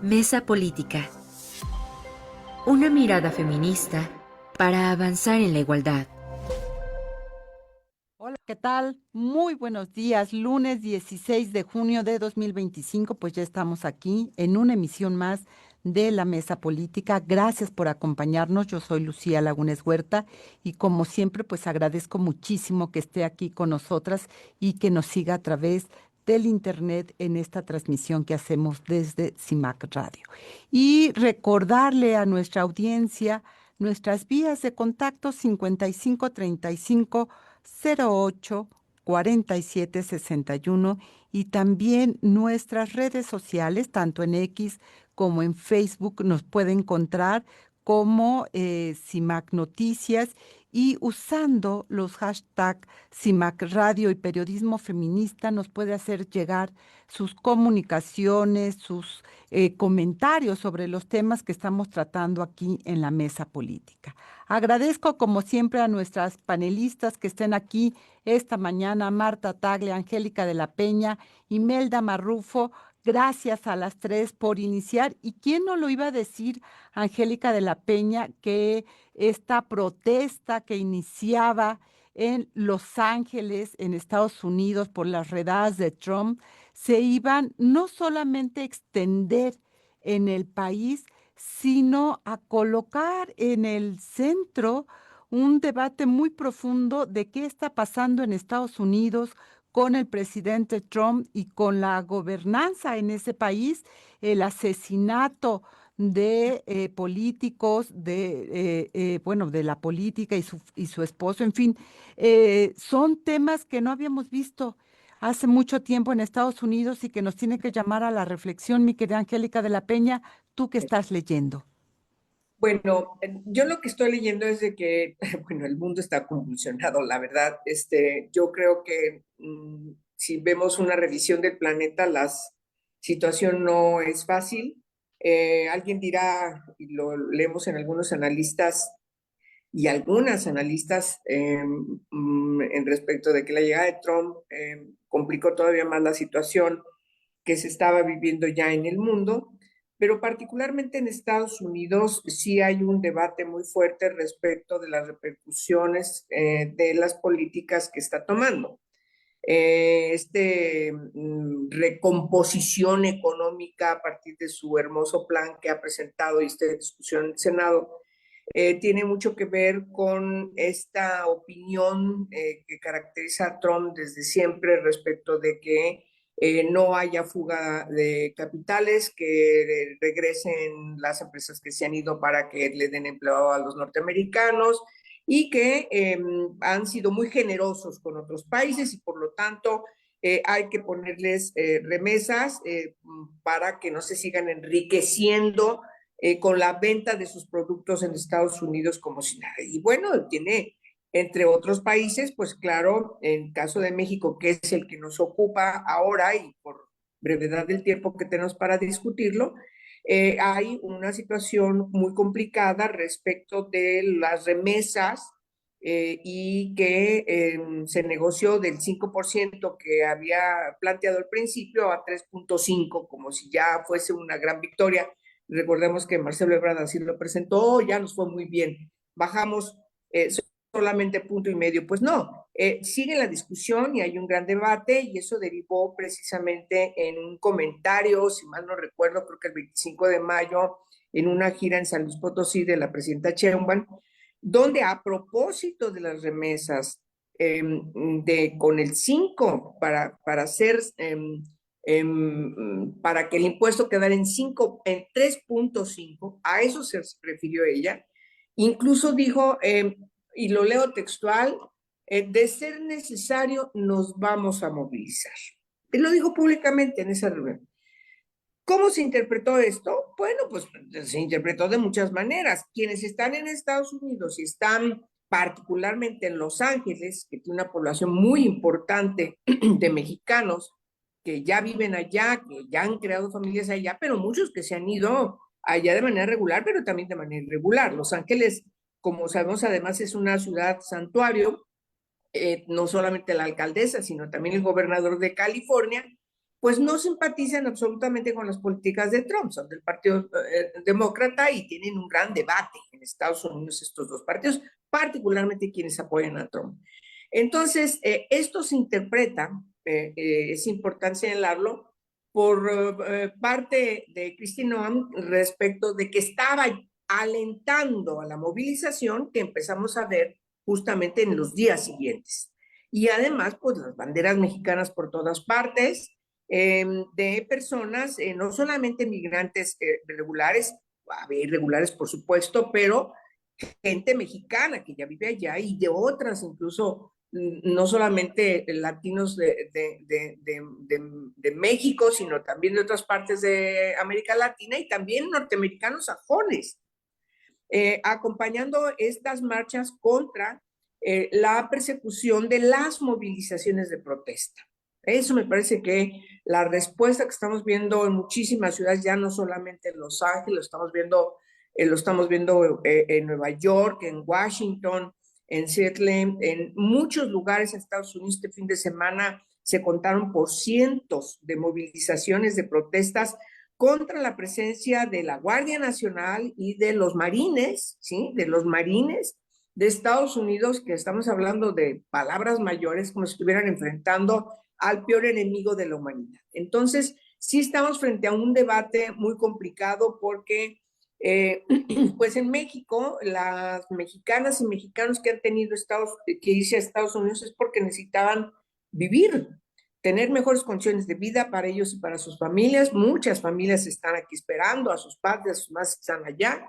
Mesa Política. Una mirada feminista para avanzar en la igualdad. Hola, ¿qué tal? Muy buenos días. Lunes 16 de junio de 2025, pues ya estamos aquí en una emisión más de la Mesa Política. Gracias por acompañarnos. Yo soy Lucía Lagunes Huerta y como siempre, pues agradezco muchísimo que esté aquí con nosotras y que nos siga a través del internet en esta transmisión que hacemos desde CIMAC Radio. Y recordarle a nuestra audiencia nuestras vías de contacto 5535 08 47 61 y también nuestras redes sociales, tanto en X como en Facebook, nos puede encontrar como CIMAC Noticias y usando los hashtags CIMAC Radio y Periodismo Feminista nos puede hacer llegar sus comunicaciones, sus comentarios sobre los temas que estamos tratando aquí en la mesa política. Agradezco como siempre a nuestras panelistas que estén aquí esta mañana, Marta Tagle, Angélica de la Peña, Imelda Marrufo. Gracias a las tres por iniciar. ¿Y quién no lo iba a decir, Angélica de la Peña, que esta protesta que iniciaba en Los Ángeles, en Estados Unidos, por las redadas de Trump, se iban no solamente a extender en el país, sino a colocar en el centro un debate muy profundo de qué está pasando en Estados Unidos con el presidente Trump y con la gobernanza en ese país, el asesinato de políticos, bueno, de la política y su esposo, en fin, son temas que no habíamos visto hace mucho tiempo en Estados Unidos y que nos tiene que llamar a la reflexión, mi querida Angélica de la Peña. ¿Tú qué estás leyendo? Bueno, yo lo que estoy leyendo es de que, bueno, el mundo está convulsionado, la verdad. Yo creo que si vemos una revisión del planeta, la situación no es fácil. Alguien dirá, y lo leemos en algunos analistas y algunas analistas en respecto de que la llegada de Trump complicó todavía más la situación que se estaba viviendo ya en el mundo, pero particularmente en Estados Unidos sí hay un debate muy fuerte respecto de las repercusiones de las políticas que está tomando. Recomposición económica a partir de su hermoso plan que ha presentado y esta discusión en el Senado, tiene mucho que ver con esta opinión que caracteriza a Trump desde siempre respecto de que no haya fuga de capitales, que regresen las empresas que se han ido para que le den empleo a los norteamericanos y que han sido muy generosos con otros países y por lo tanto hay que ponerles remesas para que no se sigan enriqueciendo con la venta de sus productos en Estados Unidos como si nada. Y bueno, tiene, entre otros países, pues claro, en el caso de México, que es el que nos ocupa ahora y por brevedad del tiempo que tenemos para discutirlo, hay una situación muy complicada respecto de las remesas y que se negoció del 5% que había planteado al principio a 3.5, como si ya fuese una gran victoria. Recordemos que Marcelo Ebrard así lo presentó, ya nos fue muy bien, bajamos solamente punto y medio. Pues no, sigue la discusión y hay un gran debate y eso derivó precisamente en un comentario, si mal no recuerdo, creo que el 25 de mayo, en una gira en San Luis Potosí de la presidenta Sheinbaum, donde a propósito de las remesas, con el 5 para hacer para que el impuesto quedara en 5, en 3.5, a eso se refirió ella. Incluso dijo, y lo leo textual, de ser necesario nos vamos a movilizar. Él lo dijo públicamente en esa reunión. ¿Cómo se interpretó esto? Bueno, pues se interpretó de muchas maneras. Quienes están en Estados Unidos y están particularmente en Los Ángeles, que tiene una población muy importante de mexicanos que ya viven allá, que ya han creado familias allá, pero muchos que se han ido allá de manera regular, pero también de manera irregular. Los Ángeles, como sabemos, además es una ciudad santuario, no solamente la alcaldesa, sino también el gobernador de California, pues no simpatizan absolutamente con las políticas de Trump, son del Partido Demócrata y tienen un gran debate en Estados Unidos estos dos partidos, particularmente quienes apoyan a Trump. Entonces, esto se interpreta, es importante señalarlo, por parte de Kristi Noem respecto de que estaba alentando a la movilización que empezamos a ver justamente en los días siguientes. Y además, pues las banderas mexicanas por todas partes, de personas, no solamente migrantes regulares, irregulares por supuesto, pero gente mexicana que ya vive allá y de otras incluso, no solamente latinos de México, sino también de otras partes de América Latina y también norteamericanos sajones, acompañando estas marchas contra la persecución de las movilizaciones de protesta. Eso me parece que la respuesta que estamos viendo en muchísimas ciudades, ya no solamente en Los Ángeles, lo estamos viendo en Nueva York, en Washington, en Seattle, en muchos lugares en Estados Unidos. Este fin de semana se contaron por cientos de movilizaciones de protestas contra la presencia de la Guardia Nacional y de los marines, ¿sí? De los marines de Estados Unidos, que estamos hablando de palabras mayores, como si estuvieran enfrentando al peor enemigo de la humanidad. Entonces, sí estamos frente a un debate muy complicado porque, pues en México, las mexicanas y mexicanos que han tenido que irse a Estados Unidos es porque necesitaban vivir, tener mejores condiciones de vida para ellos y para sus familias. Muchas familias están aquí esperando a sus padres, a sus madres que están allá.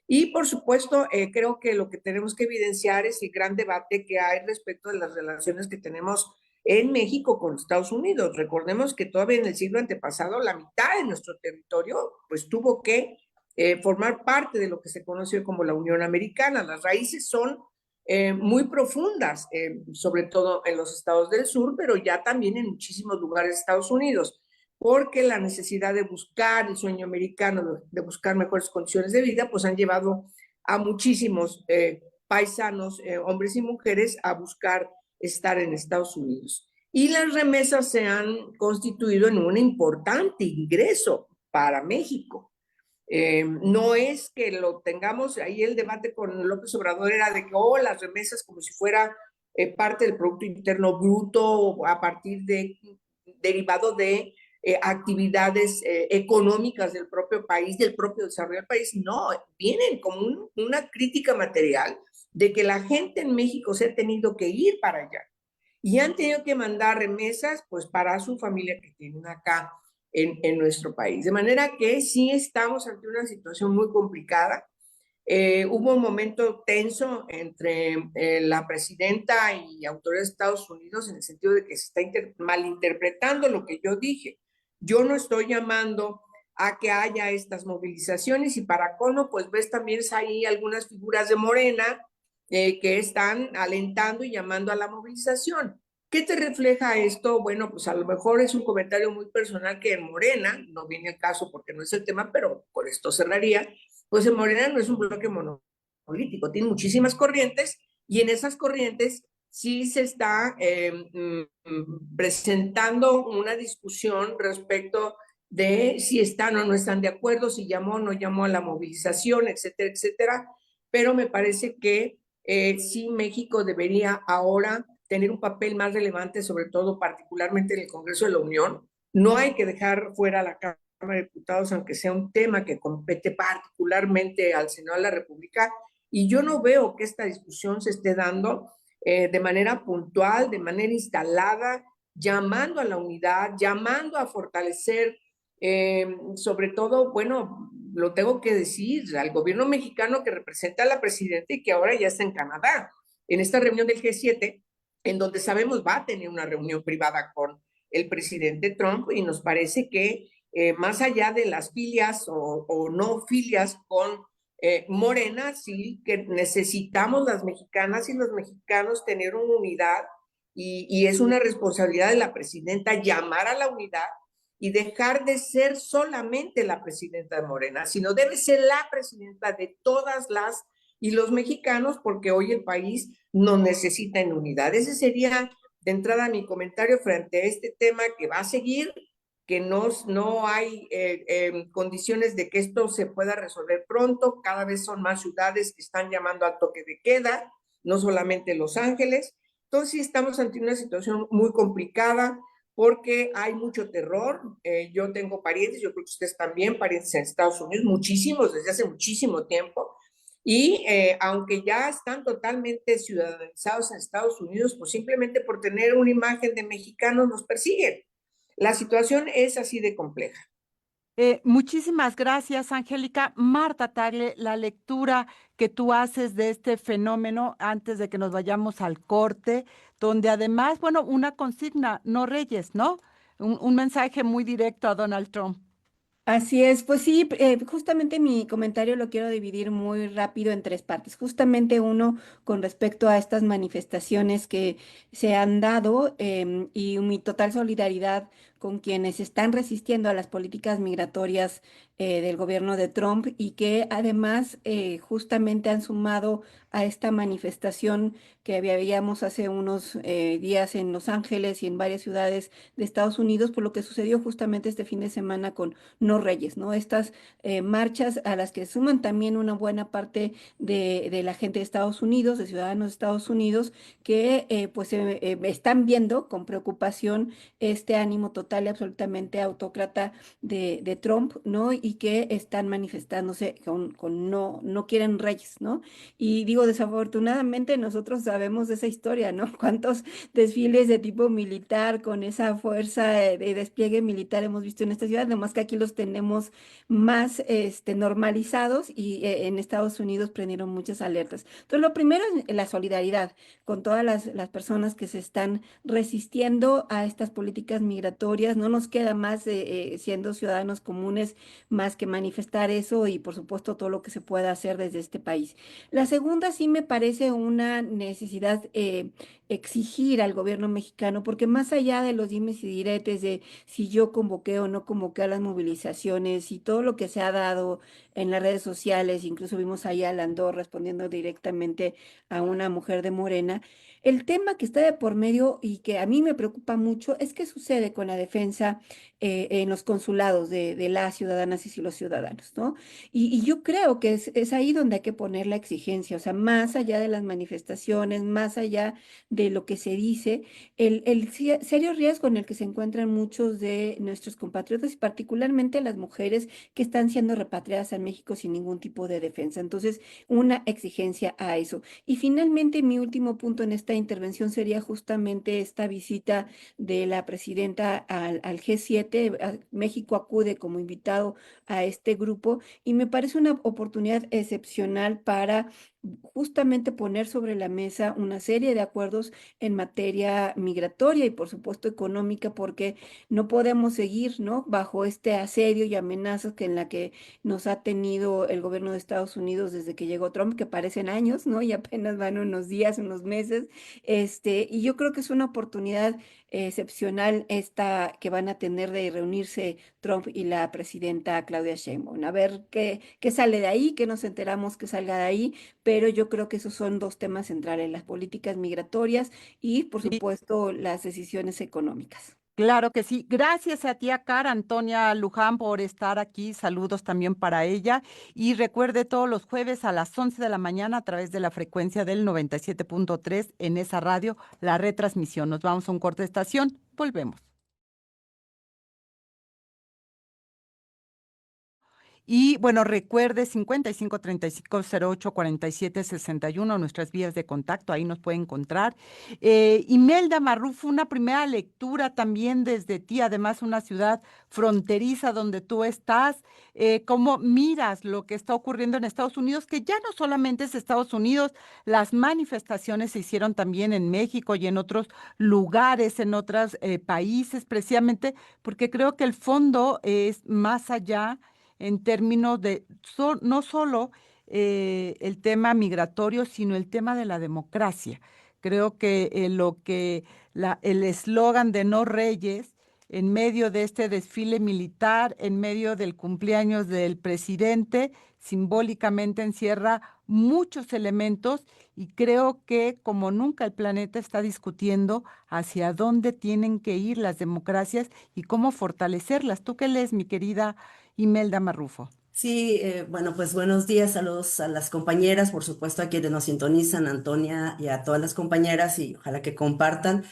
Y por supuesto, creo que lo que tenemos que evidenciar es el gran debate que hay respecto de las relaciones que tenemos en México con Estados Unidos. Recordemos que todavía en el siglo antepasado la mitad de nuestro territorio pues tuvo que formar parte de lo que se conoce como la Unión Americana. Las raíces son muy profundas, sobre todo en los estados del sur, pero ya también en muchísimos lugares de Estados Unidos, porque la necesidad de buscar el sueño americano, de buscar mejores condiciones de vida, pues han llevado a muchísimos paisanos, hombres y mujeres, a buscar estar en Estados Unidos. Y las remesas se han constituido en un importante ingreso para México. No es que lo tengamos, ahí el debate con López Obrador era de que, las remesas como si fuera parte del Producto Interno Bruto a partir derivado de actividades económicas del propio país, del propio desarrollo del país. No, vienen como una crítica material de que la gente en México se ha tenido que ir para allá y han tenido que mandar remesas pues para su familia que tienen acá en nuestro país. De manera que sí estamos ante una situación muy complicada. Hubo un momento tenso entre la presidenta y autoridades de Estados Unidos en el sentido de que se está malinterpretando lo que yo dije. Yo no estoy llamando a que haya estas movilizaciones y para colmo, pues ves también ahí algunas figuras de Morena que están alentando y llamando a la movilización. ¿Qué te refleja esto? Bueno, pues a lo mejor es un comentario muy personal que en Morena, no viene el caso porque no es el tema, pero por esto cerraría, pues en Morena no es un bloque monolítico, tiene muchísimas corrientes y en esas corrientes sí se está presentando una discusión respecto de si están o no están de acuerdo, si llamó o no llamó a la movilización, etcétera, etcétera. Pero me parece que sí México debería ahora tener un papel más relevante, sobre todo particularmente en el Congreso de la Unión. No hay que dejar fuera a la Cámara de Diputados, aunque sea un tema que compete particularmente al Senado de la República, y yo no veo que esta discusión se esté dando de manera puntual, de manera instalada, llamando a la unidad, llamando a fortalecer, sobre todo, bueno, lo tengo que decir, al gobierno mexicano que representa a la presidenta y que ahora ya está en Canadá, en esta reunión del G7, en donde sabemos va a tener una reunión privada con el presidente Trump y nos parece que más allá de las filias o no filias con Morena, sí que necesitamos las mexicanas y los mexicanos tener una unidad y es una responsabilidad de la presidenta llamar a la unidad y dejar de ser solamente la presidenta de Morena, sino debe ser la presidenta de todas las y los mexicanos, porque hoy el país nos necesita en unidad. Ese sería de entrada mi comentario frente a este tema que va a seguir, que no hay condiciones de que esto se pueda resolver pronto. Cada vez son más ciudades que están llamando al toque de queda, no solamente Los Ángeles. Entonces sí estamos ante una situación muy complicada porque hay mucho terror. Yo tengo parientes, yo creo que ustedes también, parientes en Estados Unidos, muchísimos, desde hace muchísimo tiempo. Y aunque ya están totalmente ciudadanizados en Estados Unidos, pues simplemente por tener una imagen de mexicanos nos persiguen. La situación es así de compleja. Muchísimas gracias, Angélica. Marta Tagle, la lectura que tú haces de este fenómeno antes de que nos vayamos al corte, donde además, bueno, una consigna, no reyes, ¿no? Un mensaje muy directo a Donald Trump. Así es, pues sí, justamente mi comentario lo quiero dividir muy rápido en tres partes. Justamente uno con respecto a estas manifestaciones que se han dado y mi total solidaridad con quienes están resistiendo a las políticas migratorias del gobierno de Trump y que además justamente han sumado a esta manifestación que veíamos hace unos días en Los Ángeles y en varias ciudades de Estados Unidos, por lo que sucedió justamente este fin de semana con no reyes, ¿no? Estas marchas a las que suman también una buena parte de la gente de Estados Unidos, de ciudadanos de Estados Unidos, que están viendo con preocupación este ánimo total y absolutamente autócrata de Trump, ¿no? Y que están manifestándose con no quieren reyes, ¿no? Y digo, desafortunadamente nosotros sabemos de esa historia, ¿no? Cuántos desfiles de tipo militar con esa fuerza de despliegue militar hemos visto en esta ciudad, además que aquí los tenemos más normalizados y en Estados Unidos prendieron muchas alertas. Entonces, lo primero es la solidaridad con todas las personas que se están resistiendo a estas políticas migratorias. No nos queda más, siendo ciudadanos comunes, más que manifestar eso y, por supuesto, todo lo que se pueda hacer desde este país. La segunda sí me parece una necesidad exigir al gobierno mexicano, porque más allá de los dimes y diretes de si yo convoqué o no convoqué a las movilizaciones y todo lo que se ha dado en las redes sociales, incluso vimos ahí a Landor respondiendo directamente a una mujer de Morena, el tema que está de por medio y que a mí me preocupa mucho es qué sucede con la defensa en los consulados de las ciudadanas y los ciudadanos, ¿no? Y yo creo que es ahí donde hay que poner la exigencia, o sea, más allá de las manifestaciones, más allá de lo que se dice, serio riesgo en el que se encuentran muchos de nuestros compatriotas y particularmente las mujeres que están siendo repatriadas a México sin ningún tipo de defensa. Entonces, una exigencia a eso. Y finalmente, mi último punto en esta intervención sería justamente esta visita de la presidenta al G7. México acude como invitado a este grupo y me parece una oportunidad excepcional para justamente poner sobre la mesa una serie de acuerdos en materia migratoria y por supuesto económica, porque no podemos seguir, ¿no? Bajo este asedio y amenazas que en la que nos ha tenido el gobierno de Estados Unidos desde que llegó Trump, que parecen años, ¿no? Y apenas van unos días, unos meses. Y yo creo que es una oportunidad excepcional esta que van a tener de reunirse Trump y la presidenta Claudia Sheinbaum. A ver qué sale de ahí, qué nos enteramos que salga de ahí, pero yo creo que esos son dos temas centrales, las políticas migratorias y, por Sí, supuesto, las decisiones económicas. claro que sí. Gracias a ti, a Cara Antonia Luján, por estar aquí. Saludos también para ella. Y recuerde todos los jueves a las 11 de la mañana a través de la frecuencia del 97.3 en esa radio, la retransmisión. Nos vamos a un corte de estación. Volvemos. Y bueno, recuerde 5535084761 nuestras vías de contacto, ahí nos puede encontrar. Imelda Marrufo, una primera lectura también desde ti, además una ciudad fronteriza donde tú estás. ¿Cómo miras lo que está ocurriendo en Estados Unidos? Que ya no solamente es Estados Unidos, las manifestaciones se hicieron también en México y en otros lugares, en otros países, precisamente porque creo que el fondo es más allá en términos de no solo el tema migratorio, sino el tema de la democracia. Creo que el eslogan de no reyes en medio de este desfile militar, en medio del cumpleaños del presidente, simbólicamente encierra muchos elementos y creo que como nunca el planeta está discutiendo hacia dónde tienen que ir las democracias y cómo fortalecerlas. ¿Tú qué lees, mi querida Imelda Marrufo? Sí, bueno, pues buenos días, saludos a las compañeras, por supuesto a quienes nos sintonizan, a Antonia y a todas las compañeras y ojalá que compartan.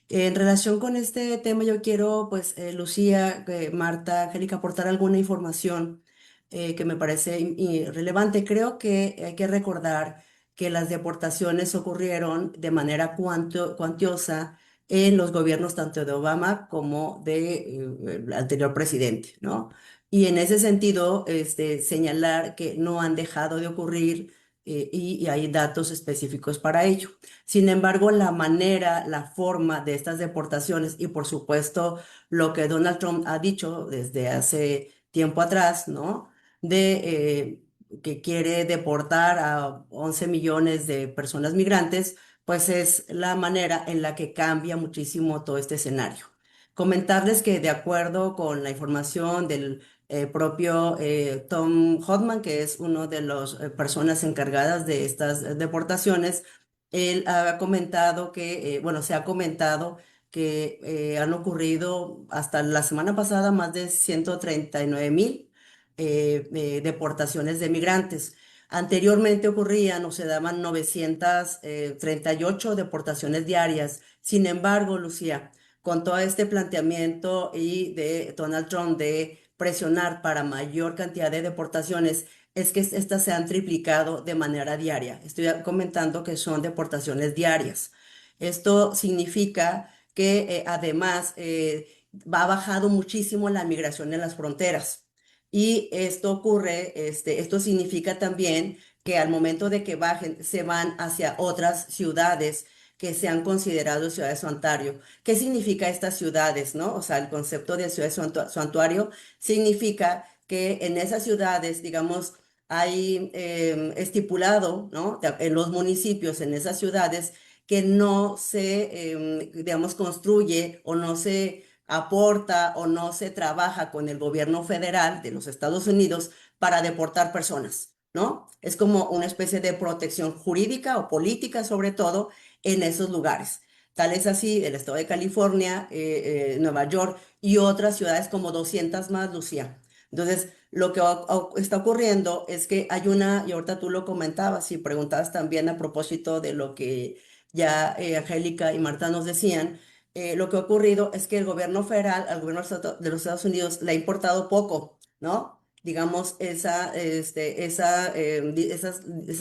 En relación con este tema, yo quiero, pues, Lucía, Marta, Angélica, aportar alguna información que me parece relevante. Creo que hay que recordar que las deportaciones ocurrieron de manera cuantiosa en los gobiernos tanto de Obama como de el anterior presidente, ¿no? Y en ese sentido, señalar que no han dejado de ocurrir y hay datos específicos para ello. Sin embargo, la manera, la forma de estas deportaciones y por supuesto lo que Donald Trump ha dicho desde hace tiempo atrás, ¿no? Que quiere deportar a 11 millones de personas migrantes, pues es la manera en la que cambia muchísimo todo este escenario. Comentarles que de acuerdo con la información del propio Tom Hoffman, que es uno de las personas encargadas de estas deportaciones, él ha comentado que, bueno, se ha comentado que han ocurrido hasta la semana pasada más de 139,000 deportaciones de migrantes. Anteriormente ocurrían o se daban 938 deportaciones diarias. Sin embargo, Lucía, con todo este planteamiento y de Donald Trump de presionar para mayor cantidad de deportaciones, es que estas se han triplicado de manera diaria. Estoy comentando que son deportaciones diarias. Esto significa que además ha bajado muchísimo la migración en las fronteras. Y esto ocurre, esto significa también que al momento de que bajen, se van hacia otras ciudades que se han considerado ciudades santuario. ¿Qué significa estas ciudades, no? O sea, el concepto de ciudad santuario significa que en esas ciudades, digamos, hay estipulado, ¿no? En los municipios, en esas ciudades, que no se, digamos, construye o no se aporta o no se trabaja con el gobierno federal de los Estados Unidos para deportar personas, ¿no? Es como una especie de protección jurídica o política, sobre todo, en esos lugares. Tal es así el estado de California, Nueva York y otras ciudades como 200 más, Lucía. Entonces, lo que está ocurriendo es que hay una, y ahorita tú lo comentabas y preguntabas también a propósito de lo que ya Angélica y Marta nos decían, lo que ha ocurrido es que el gobierno federal, al gobierno de los Estados Unidos, le ha importado poco, ¿no? Digamos, esas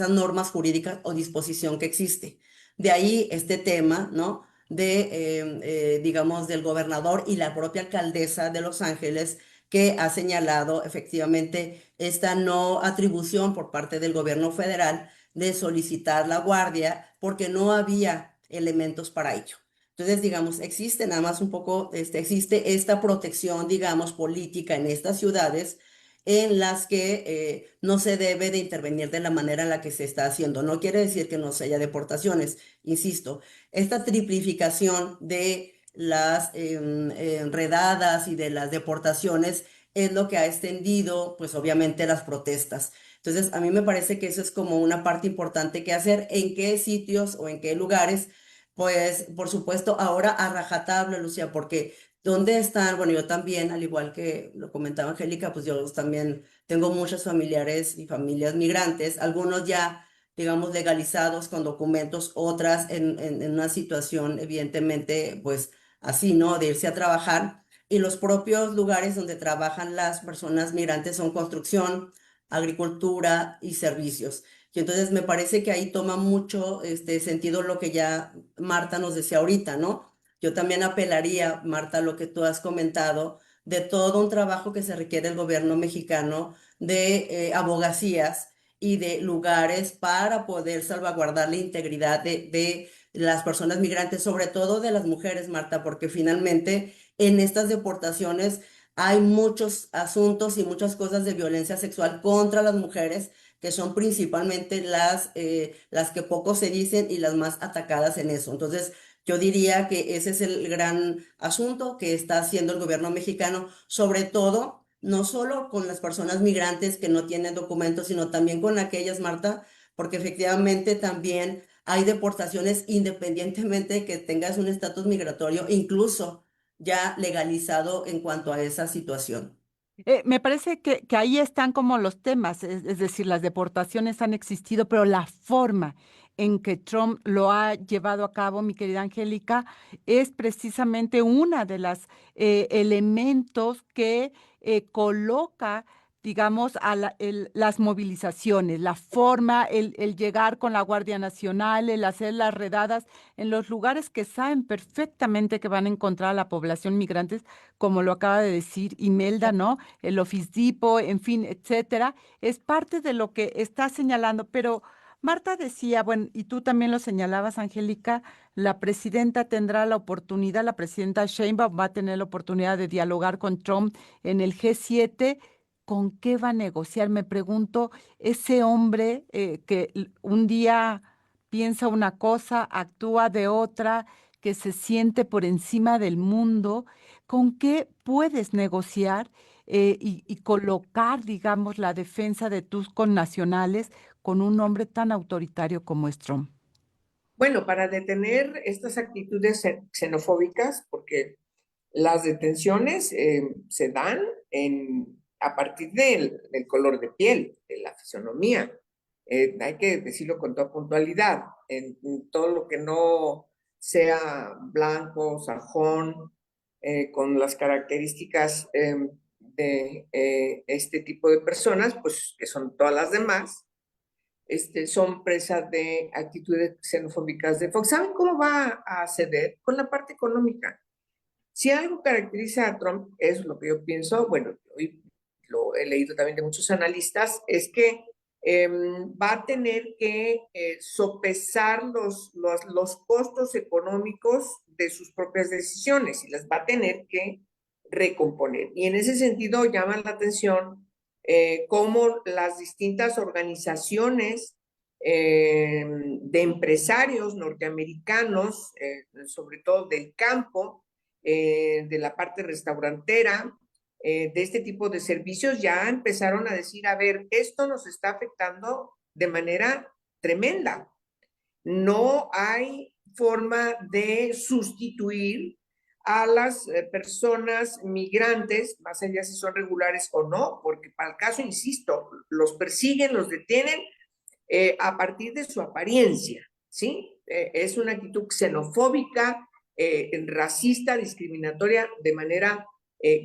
normas jurídicas o disposición que existe. De ahí este tema, ¿no? Digamos, del gobernador y la propia alcaldesa de Los Ángeles, que ha señalado efectivamente esta no atribución por parte del gobierno federal de solicitar la guardia porque no había elementos para ello. Entonces, digamos, existe nada más un poco, existe esta protección, digamos, política en estas ciudades en las que no se debe de intervenir de la manera en la que se está haciendo. No quiere decir que no se haya deportaciones, insisto, esta triplificación de las redadas y de las deportaciones es lo que ha extendido, pues obviamente, las protestas. Entonces, a mí me parece que eso es como una parte importante que hacer, en qué sitios o en qué lugares, pues, por supuesto, ahora a rajatabla, Lucía, porque ¿dónde están? Bueno, yo también, al igual que lo comentaba Angélica, pues yo también tengo muchos familiares y familias migrantes, algunos ya, digamos, legalizados con documentos, otras en una situación, evidentemente, pues así, ¿no? De irse a trabajar. Y los propios lugares donde trabajan las personas migrantes son construcción, agricultura y servicios. Y entonces me parece que ahí toma mucho sentido lo que ya Marta nos decía ahorita, ¿no? Yo también apelaría, Marta, a lo que tú has comentado, de todo un trabajo que se requiere el gobierno mexicano de abogacías y de lugares para poder salvaguardar la integridad de las personas migrantes, sobre todo de las mujeres, Marta, porque finalmente en estas deportaciones hay muchos asuntos y muchas cosas de violencia sexual contra las mujeres, que son principalmente las que poco se dicen y las más atacadas en eso. Entonces, Yo diría que ese es el gran asunto que está haciendo el gobierno mexicano, sobre todo, no solo con las personas migrantes que no tienen documentos, sino también con aquellas, Marta, porque efectivamente también hay deportaciones independientemente de que tengas un estatus migratorio, incluso ya legalizado en cuanto a esa situación. Me parece que ahí están como los temas, es decir, las deportaciones han existido, pero la forma en que Trump lo ha llevado a cabo, mi querida Angélica, es precisamente una de las elementos que coloca, digamos, las movilizaciones, la forma, el llegar con la Guardia Nacional, el hacer las redadas en los lugares que saben perfectamente que van a encontrar a la población migrantes, como lo acaba de decir Imelda, ¿no? El Office Depot, en fin, etcétera, es parte de lo que está señalando. Pero Marta decía, bueno, y tú también lo señalabas, Angélica, la presidenta tendrá la oportunidad, la presidenta Sheinbaum va a tener la oportunidad de dialogar con Trump en el G7. ¿Con qué va a negociar? Me pregunto, ese hombre un día piensa una cosa, actúa de otra, que se siente por encima del mundo, ¿con qué puedes negociar y colocar, digamos, la defensa de tus connacionales con un hombre tan autoritario como es Trump? Bueno, para detener estas actitudes xenofóbicas, porque las detenciones se dan a partir del color de piel, de la fisonomía. Hay que decirlo con toda puntualidad. En todo lo que no sea blanco, sajón, con las características de este tipo de personas, pues que son todas las demás, son presa de actitudes xenofóbicas de Fox. ¿Saben cómo va a ceder? Con la parte económica. Si algo caracteriza a Trump, es lo que yo pienso, bueno, hoy lo he leído también de muchos analistas, es que va a tener que sopesar los costos económicos de sus propias decisiones y las va a tener que recomponer. Y en ese sentido llama la atención cómo las distintas organizaciones de empresarios norteamericanos, sobre todo del campo, de la parte restaurantera, de este tipo de servicios, ya empezaron a decir, a ver, esto nos está afectando de manera tremenda. No hay forma de sustituir a las personas migrantes, más allá si son regulares o no, porque para el caso, insisto, los persiguen, los detienen a partir de su apariencia, ¿sí? Es una actitud xenofóbica, racista, discriminatoria de manera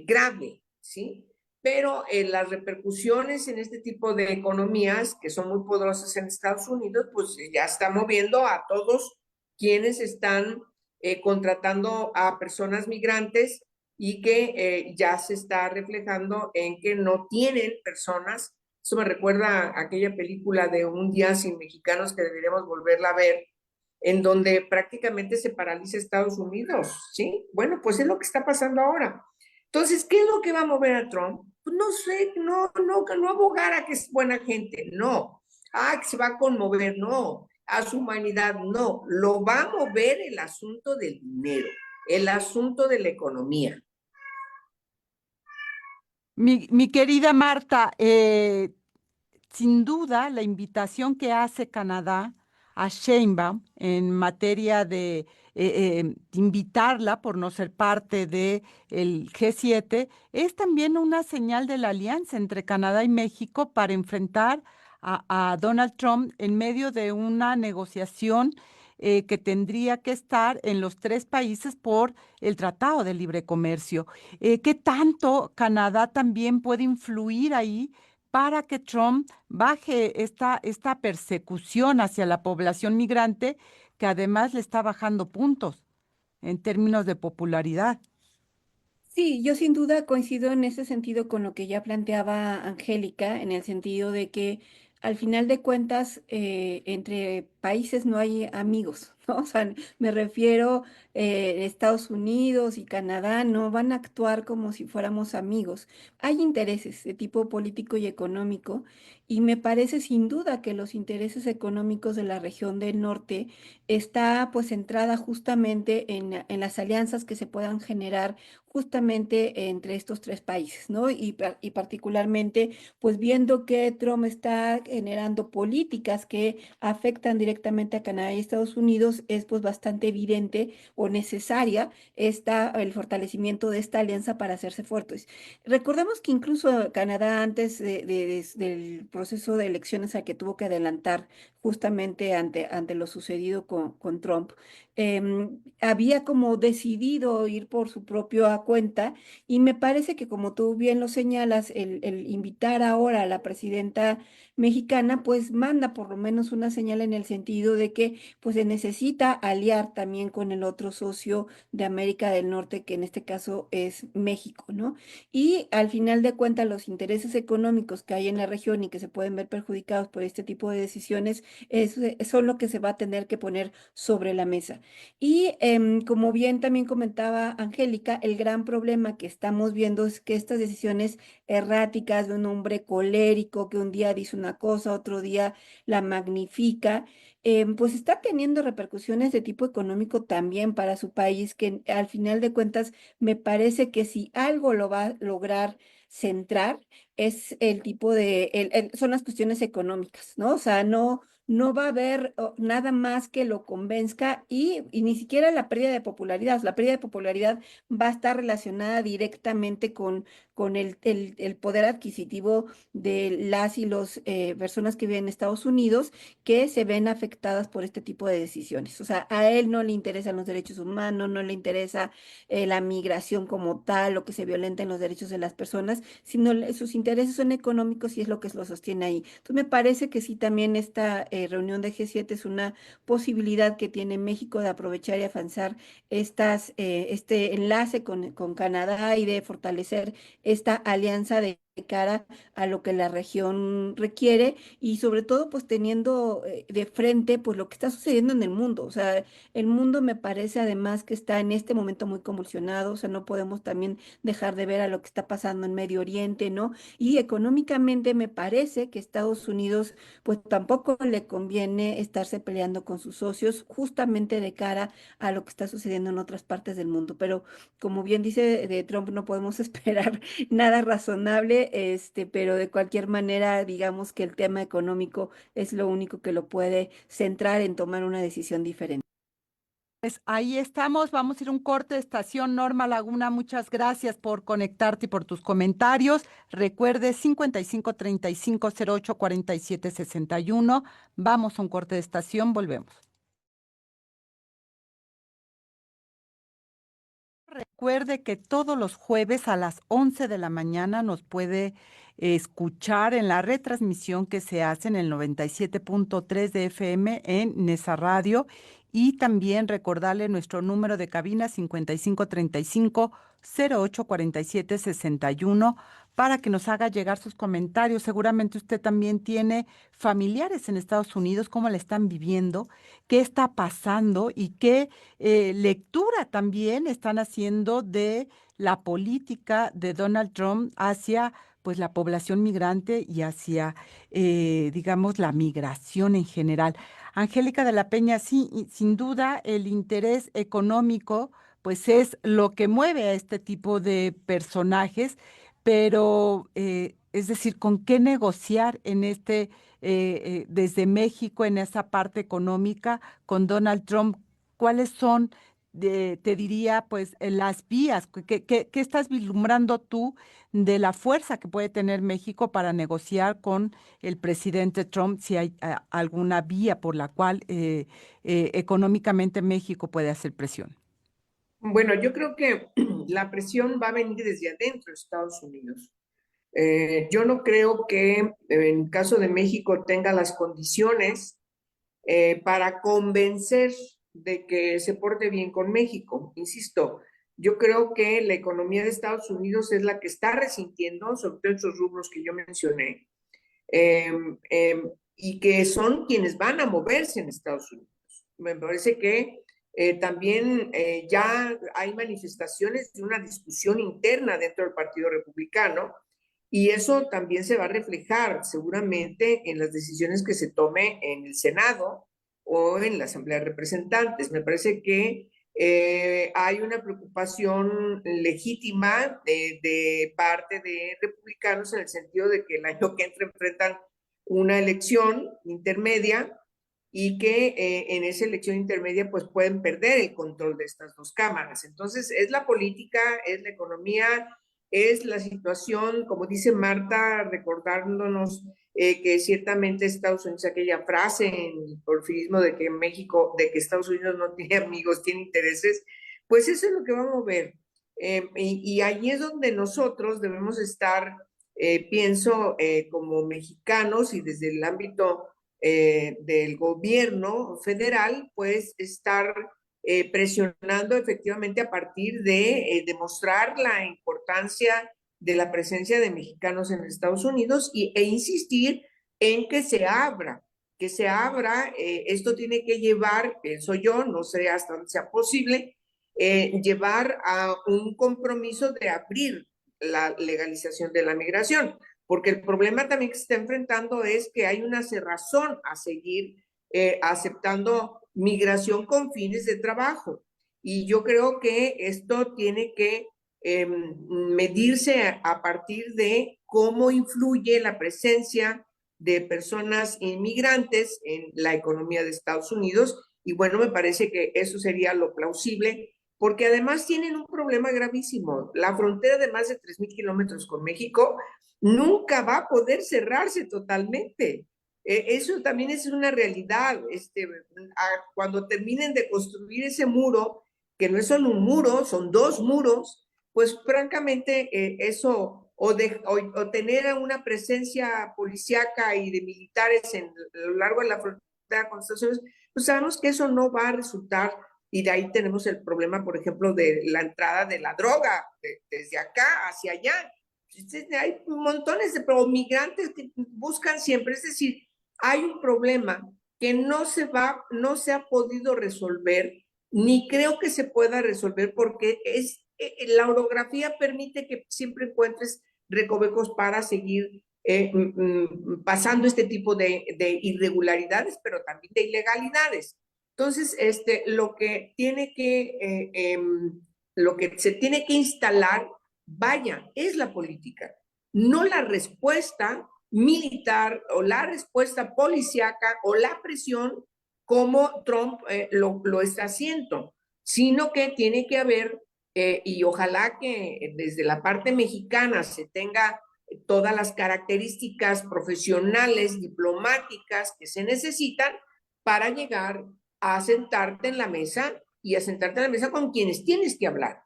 grave, ¿sí? Pero las repercusiones en este tipo de economías, que son muy poderosas en Estados Unidos, pues ya está moviendo a todos quienes están contratando a personas migrantes y que ya se está reflejando en que no tienen personas. Eso me recuerda a aquella película de Un día sin mexicanos que deberíamos volverla a ver, en donde prácticamente se paraliza Estados Unidos, ¿sí? Bueno, pues es lo que está pasando ahora. Entonces, ¿qué es lo que va a mover a Trump? Pues no sé, no abogar a que es buena gente, no. Que se va a conmover, no. A su humanidad, no. Lo va a mover el asunto del dinero, el asunto de la economía. Mi querida Marta, sin duda la invitación que hace Canadá a Sheinbaum en materia de invitarla por no ser parte del G7 es también una señal de la alianza entre Canadá y México para enfrentar a Donald Trump en medio de una negociación que tendría que estar en los tres países por el Tratado de Libre Comercio. ¿Qué tanto Canadá también puede influir ahí para que Trump baje esta persecución hacia la población migrante, que además le está bajando puntos en términos de popularidad? Sí, yo sin duda coincido en ese sentido con lo que ya planteaba Angélica, en el sentido de que al final de cuentas, entre países no hay amigos, ¿no? O sea, me refiero, Estados Unidos y Canadá no van a actuar como si fuéramos amigos. Hay intereses de tipo político y económico, y me parece sin duda que los intereses económicos de la región del norte está pues centrada justamente en las alianzas que se puedan generar justamente entre estos tres países, ¿no? Y particularmente, pues viendo que Trump está generando políticas que afectan directamente a Canadá y Estados Unidos, es pues bastante evidente o necesaria el fortalecimiento de esta alianza para hacerse fuertes. Recordemos que incluso Canadá, antes del proceso de elecciones al que tuvo que adelantar justamente ante lo sucedido con Trump, había como decidido ir por su propia cuenta, y me parece que, como tú bien lo señalas, el invitar ahora a la presidenta mexicana pues manda por lo menos una señal en el sentido de que pues se necesita aliar también con el otro socio de América del Norte, que en este caso es México, ¿no? Y al final de cuentas, los intereses económicos que hay en la región y que se pueden ver perjudicados por este tipo de decisiones son lo que se va a tener que poner sobre la mesa. Y como bien también comentaba Angélica, el gran problema que estamos viendo es que estas decisiones erráticas de un hombre colérico que un día dice una cosa, otro día la magnifica, pues está teniendo repercusiones de tipo económico también para su país, que al final de cuentas me parece que si algo lo va a lograr centrar es el tipo son las cuestiones económicas, ¿no? O sea, no va a haber nada más que lo convenzca, y ni siquiera la pérdida de popularidad. La pérdida de popularidad va a estar relacionada directamente con el poder adquisitivo de las y los personas que viven en Estados Unidos, que se ven afectadas por este tipo de decisiones. O sea, a él no le interesan los derechos humanos, no le interesa la migración como tal, o que se violenten los derechos de las personas, sino sus intereses son económicos, y es lo que lo sostiene ahí. Entonces me parece que sí, también esta reunión de G7 es una posibilidad que tiene México de aprovechar y avanzar este enlace con Canadá, y de fortalecer esta alianza de cara a lo que la región requiere, y sobre todo pues teniendo de frente pues lo que está sucediendo en el mundo. O sea, el mundo me parece además que está en este momento muy convulsionado. O sea, no podemos también dejar de ver a lo que está pasando en Medio Oriente, ¿no? Y económicamente me parece que Estados Unidos pues tampoco le conviene estarse peleando con sus socios justamente de cara a lo que está sucediendo en otras partes del mundo. Pero como bien dice de Trump, no podemos esperar nada razonable, pero de cualquier manera, digamos que el tema económico es lo único que lo puede centrar en tomar una decisión diferente. Pues ahí estamos, vamos a ir a un corte de estación. Norma Laguna, muchas gracias por conectarte y por tus comentarios. Recuerde 5535084761. Vamos a un corte de estación, volvemos. Recuerde que todos los jueves a las 11 de la mañana nos puede escuchar en la retransmisión que se hace en el 97.3 de FM en Nesa Radio, y también recordarle nuestro número de cabina 5535-084761 para que nos haga llegar sus comentarios. Seguramente usted también tiene familiares en Estados Unidos, cómo le están viviendo, qué está pasando y qué lectura también están haciendo de la política de Donald Trump hacia pues la población migrante y hacia, digamos, la migración en general. Angélica de la Peña, sí, y sin duda el interés económico pues es lo que mueve a este tipo de personajes, pero es decir, ¿con qué negociar en desde México en esa parte económica con Donald Trump? ¿Cuáles son, te diría, pues, las vías? ¿Qué estás vislumbrando tú de la fuerza que puede tener México para negociar con el presidente Trump, si hay alguna vía por la cual económicamente México puede hacer presión? Bueno, yo creo que la presión va a venir desde adentro de Estados Unidos. Yo no creo que en caso de México tenga las condiciones para convencer de que se porte bien con México. Insisto, yo creo que la economía de Estados Unidos es la que está resintiendo, sobre todo esos rubros que yo mencioné. Eh, eh, y que son quienes van a moverse en Estados Unidos. Me parece que también ya hay manifestaciones de una discusión interna dentro del Partido Republicano y eso también se va a reflejar seguramente en las decisiones que se tome en el Senado o en la Asamblea de Representantes. Me parece que hay una preocupación legítima de parte de republicanos en el sentido de que el año que entra enfrentan una elección intermedia y que en esa elección intermedia pues pueden perder el control de estas dos cámaras. Entonces es la política, es la economía, es la situación, como dice Marta, recordándonos que ciertamente Estados Unidos, aquella frase en el porfirismo de que México, de que Estados Unidos no tiene amigos, tiene intereses, pues eso es lo que va a mover. Y ahí es donde nosotros debemos estar, pienso, como mexicanos y desde el ámbito del gobierno federal, pues estar presionando efectivamente a partir de demostrar la importancia de la presencia de mexicanos en Estados Unidos e insistir en que se abra, esto tiene que llevar, pienso yo, no sé hasta dónde sea posible, llevar a un compromiso de abrir la legalización de la migración, porque el problema también que se está enfrentando es que hay una cerrazón a seguir aceptando migración con fines de trabajo. Y yo creo que esto tiene que medirse a partir de cómo influye la presencia de personas inmigrantes en la economía de Estados Unidos. Y bueno, me parece que eso sería lo plausible, porque además tienen un problema gravísimo. La frontera de más de 3,000 kilómetros con México nunca va a poder cerrarse totalmente. Eso también es una realidad. Cuando terminen de construir ese muro, que no es solo un muro, son dos muros, pues francamente eso, o tener una presencia policíaca y de militares a lo largo de la frontera con Estados Unidos, pues sabemos que eso no va a resultar, y de ahí tenemos el problema, por ejemplo, de la entrada de la droga desde acá hacia allá. Hay montones de migrantes que buscan siempre, es decir, hay un problema que no se ha podido resolver, ni creo que se pueda resolver porque la orografía permite que siempre encuentres recovecos para seguir pasando este tipo de irregularidades, pero también de ilegalidades. Entonces, lo que se tiene que instalar, vaya, es la política, no la respuesta militar o la respuesta policíaca o la presión como Trump lo está haciendo, sino que tiene que haber, y ojalá que desde la parte mexicana se tenga todas las características profesionales, diplomáticas que se necesitan para llegar a sentarte en la mesa y a sentarte en la mesa con quienes tienes que hablar.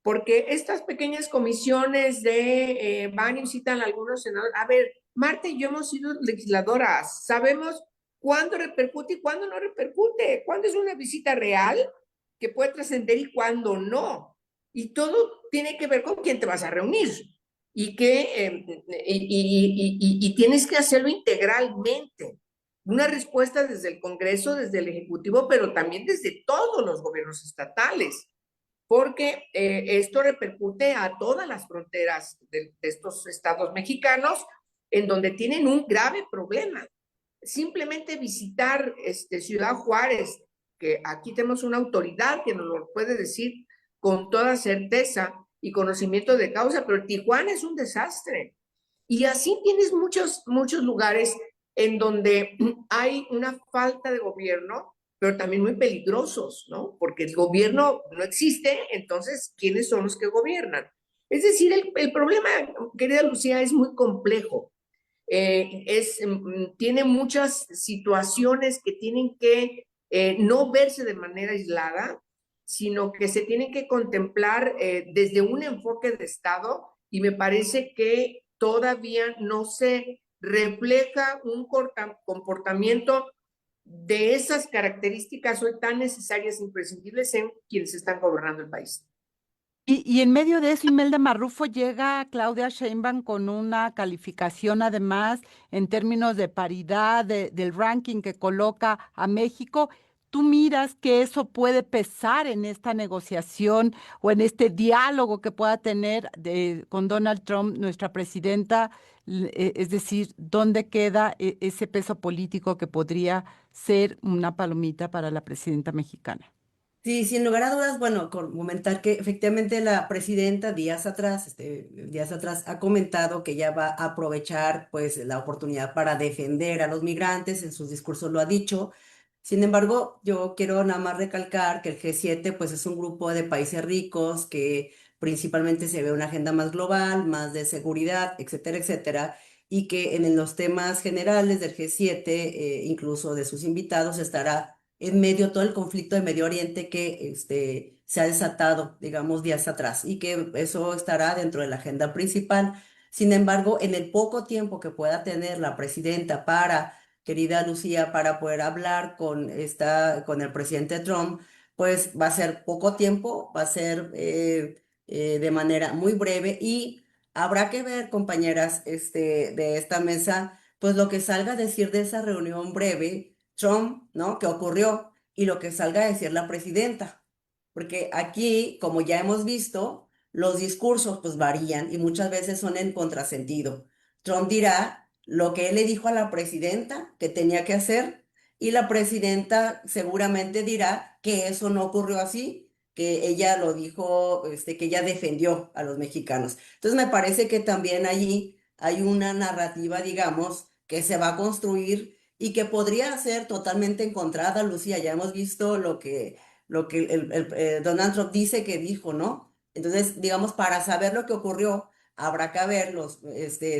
Porque estas pequeñas comisiones van y visitan a algunos senadores. A ver, Marta y yo hemos sido legisladoras, sabemos cuándo repercute y cuándo no repercute, cuándo es una visita real que puede trascender y cuándo no. Y todo tiene que ver con quién te vas a reunir y tienes que hacerlo integralmente. Una respuesta desde el Congreso, desde el Ejecutivo, pero también desde todos los gobiernos estatales, porque esto repercute a todas las fronteras de estos estados mexicanos, en donde tienen un grave problema. Simplemente visitar Ciudad Juárez, que aquí tenemos una autoridad que nos lo puede decir con toda certeza y conocimiento de causa, pero Tijuana es un desastre. Y así tienes muchos lugares en donde hay una falta de gobierno, pero también muy peligrosos, ¿no? Porque el gobierno no existe, entonces, ¿quiénes son los que gobiernan? Es decir, el problema, querida Lucía, es muy complejo. Tiene muchas situaciones que tienen que no verse de manera aislada, sino que se tienen que contemplar desde un enfoque de Estado, y me parece que todavía no se refleja un comportamiento de esas características hoy tan necesarias e imprescindibles en quienes están gobernando el país. Y en medio de eso, Imelda Marrufo llega a Claudia Sheinbaum con una calificación además en términos de paridad del ranking que coloca a México. ¿Tú miras que eso puede pesar en esta negociación o en este diálogo que pueda tener con Donald Trump, nuestra presidenta? Es decir, ¿dónde queda ese peso político que podría ser una palomita para la presidenta mexicana? Sí, sin lugar a dudas, bueno, comentar que efectivamente la presidenta días atrás ha comentado que ella va a aprovechar pues la oportunidad para defender a los migrantes, en sus discursos lo ha dicho. Sin embargo, yo quiero nada más recalcar que el G7 pues es un grupo de países ricos que principalmente se ve una agenda más global, más de seguridad, etcétera, etcétera, y que en los temas generales del G7, incluso de sus invitados, estará en medio todo el conflicto de Medio Oriente que se ha desatado, digamos, días atrás y que eso estará dentro de la agenda principal. Sin embargo, en el poco tiempo que pueda tener la presidenta querida Lucía, para poder hablar con el presidente Trump, pues va a ser poco tiempo, va a ser de manera muy breve y habrá que ver, compañeras, de esta mesa, pues lo que salga a decir de esa reunión breve Trump, ¿no? ¿Qué ocurrió? Y lo que salga a decir la presidenta. Porque aquí, como ya hemos visto, los discursos pues varían y muchas veces son en contrasentido. Trump dirá lo que él le dijo a la presidenta que tenía que hacer y la presidenta seguramente dirá que eso no ocurrió así, que ella lo dijo, que ella defendió a los mexicanos. Entonces me parece que también allí hay una narrativa, digamos, que se va a construir y que podría ser totalmente encontrada, Lucía. Ya hemos visto lo que Donald Trump dice que dijo, ¿no? Entonces, digamos, para saber lo que ocurrió, habrá que ver los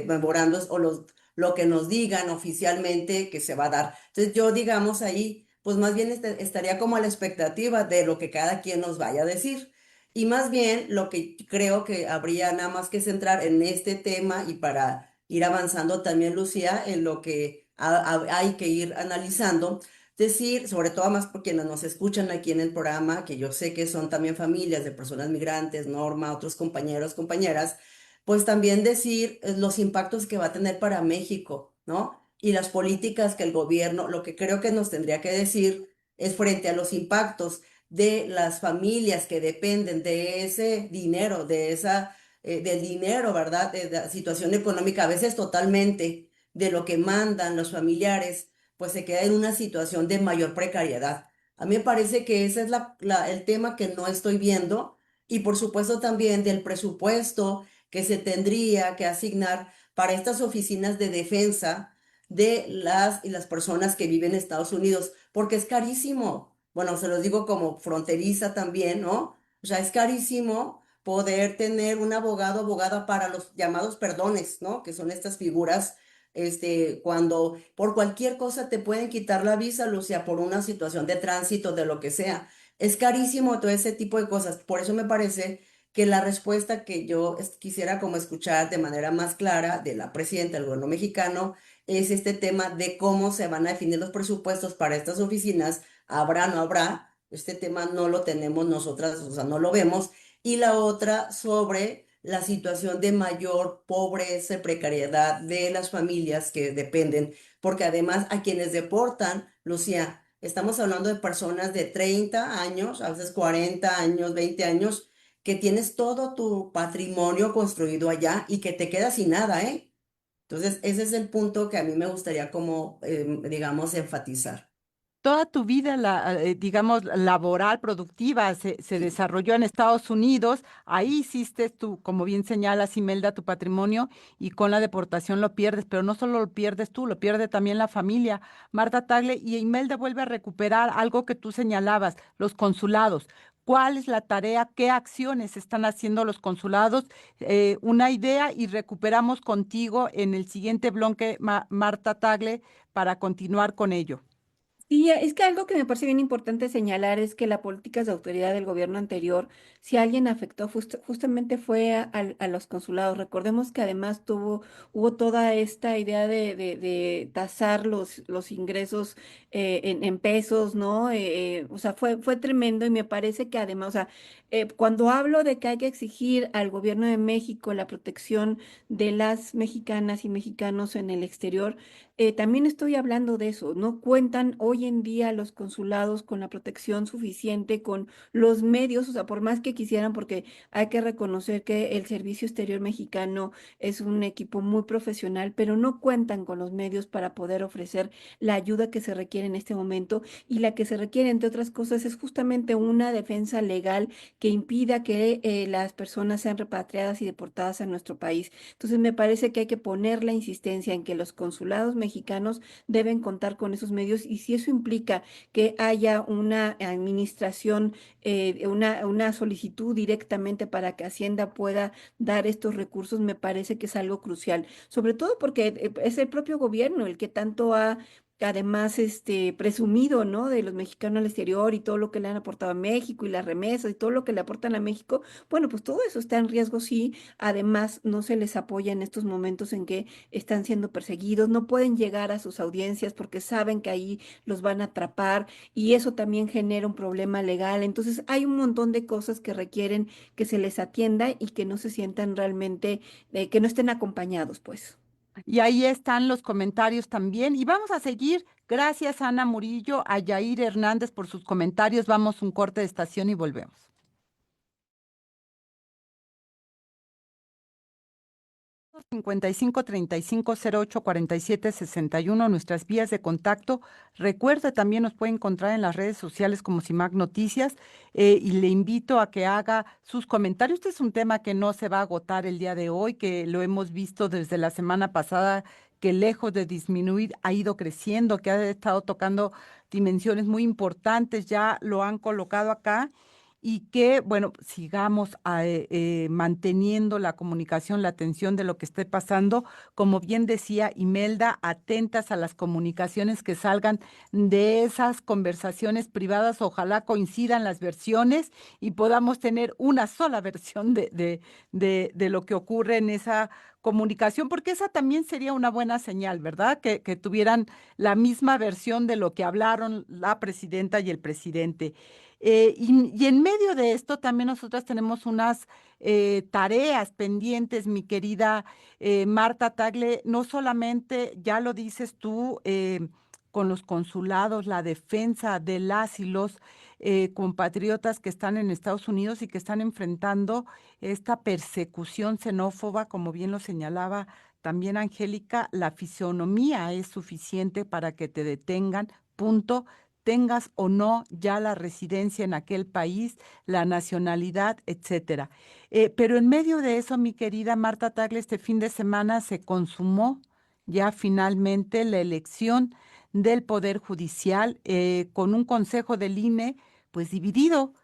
memorandos o lo que nos digan oficialmente que se va a dar. Entonces, yo, digamos, ahí, pues más bien estaría como a la expectativa de lo que cada quien nos vaya a decir. Y más bien lo que creo que habría nada más que centrar en este tema y para ir avanzando también, Lucía, en lo que hay que ir analizando, decir, sobre todo más por quienes nos escuchan aquí en el programa, que yo sé que son también familias de personas migrantes, Norma, otros compañeros, compañeras, pues también decir los impactos que va a tener para México, ¿no? Y las políticas que el gobierno, lo que creo que nos tendría que decir es frente a los impactos de las familias que dependen de ese dinero, del dinero, ¿verdad? De la situación económica, a veces totalmente de lo que mandan los familiares, pues se queda en una situación de mayor precariedad. A mí me parece que ese es el tema que no estoy viendo y por supuesto también del presupuesto que se tendría que asignar para estas oficinas de defensa de las personas que viven en Estados Unidos, porque es carísimo. Bueno, se los digo como fronteriza también, ¿no? O sea, es carísimo poder tener un abogado, abogada para los llamados perdones, ¿no? Que son estas figuras, cuando por cualquier cosa te pueden quitar la visa, Lucia, por una situación de tránsito, de lo que sea. Es carísimo todo ese tipo de cosas. Por eso me parece que la respuesta que yo quisiera como escuchar de manera más clara de la presidenta del gobierno mexicano es este tema de cómo se van a definir los presupuestos para estas oficinas. ¿Habrá, no habrá? Este tema no lo tenemos nosotras, o sea, no lo vemos. Y la otra sobre la situación de mayor pobreza y precariedad de las familias que dependen, porque además a quienes deportan, Lucía, estamos hablando de personas de 30 años, a veces 40 años, 20 años, que tienes todo tu patrimonio construido allá y que te quedas sin nada, ¿eh? Entonces, ese es el punto que a mí me gustaría como, digamos, enfatizar. Toda tu vida, digamos, laboral, productiva, se Sí. desarrolló en Estados Unidos. Ahí hiciste tú, como bien señalas, Imelda, tu patrimonio y con la deportación lo pierdes, pero no solo lo pierdes tú, lo pierde también la familia. Marta Tagle y Imelda vuelve a recuperar algo que tú señalabas, los consulados. ¿Cuál es la tarea? ¿Qué acciones están haciendo los consulados? Una idea y recuperamos contigo en el siguiente bloque, Marta Tagle, para continuar con ello. Sí, es que algo que me parece bien importante señalar es que las políticas de autoridad del gobierno anterior, si alguien afectó, justamente fue a los consulados. Recordemos que además hubo toda esta idea de tasar los ingresos en pesos, ¿no? O sea, fue tremendo y me parece que además, o sea, cuando hablo de que hay que exigir al gobierno de México la protección de las mexicanas y mexicanos en el exterior, también estoy hablando de eso. No cuentan hoy en día los consulados con la protección suficiente, con los medios, o sea, por más que quisieran, porque hay que reconocer que el Servicio Exterior Mexicano es un equipo muy profesional, pero no cuentan con los medios para poder ofrecer la ayuda que se requiere en este momento. Y la que se requiere, entre otras cosas, es justamente una defensa legal que impida que las personas sean repatriadas y deportadas a nuestro país. Entonces, me parece que hay que poner la insistencia en que los consulados mexicanos deben contar con esos medios, y si eso implica que haya una administración, una solicitud directamente para que Hacienda pueda dar estos recursos, me parece que es algo crucial, sobre todo porque es el propio gobierno el que tanto ha además presumido, ¿no? De los mexicanos al exterior y todo lo que le han aportado a México y las remesas y todo lo que le aportan a México. Bueno, pues todo eso está en riesgo sí. Además, no se les apoya en estos momentos en que están siendo perseguidos, no pueden llegar a sus audiencias porque saben que ahí los van a atrapar, y eso también genera un problema legal. Entonces, hay un montón de cosas que requieren que se les atienda y que no se sientan realmente, que no estén acompañados, pues. Y ahí están los comentarios también. Y vamos a seguir. Gracias, Ana Murillo, a Yair Hernández por sus comentarios. Vamos un corte de estación y volvemos. 55 35 08 47 61, nuestras vías de contacto. Recuerde, también nos puede encontrar en las redes sociales como CIMAC Noticias, y le invito a que haga sus comentarios. Este es un tema que no se va a agotar el día de hoy, que lo hemos visto desde la semana pasada, que lejos de disminuir ha ido creciendo, que ha estado tocando dimensiones muy importantes, ya lo han colocado acá, y que, bueno, sigamos manteniendo la comunicación, la atención de lo que esté pasando. Como bien decía Imelda, atentas a las comunicaciones que salgan de esas conversaciones privadas. Ojalá coincidan las versiones y podamos tener una sola versión de lo que ocurre en esa comunicación, porque esa también sería una buena señal, ¿verdad? Que tuvieran la misma versión de lo que hablaron la presidenta y el presidente. Y en medio de esto también nosotras tenemos unas tareas pendientes, mi querida Marta Tagle. No solamente, ya lo dices tú, con los consulados, la defensa de las y los compatriotas que están en Estados Unidos y que están enfrentando esta persecución xenófoba, como bien lo señalaba también Angélica. La fisionomía es suficiente para que te detengan, punto, tengas o no ya la residencia en aquel país, la nacionalidad, etcétera. Pero en medio de eso, mi querida Marta Tagle, este fin de semana se consumó ya finalmente la elección del Poder Judicial, con un consejo del INE pues dividido,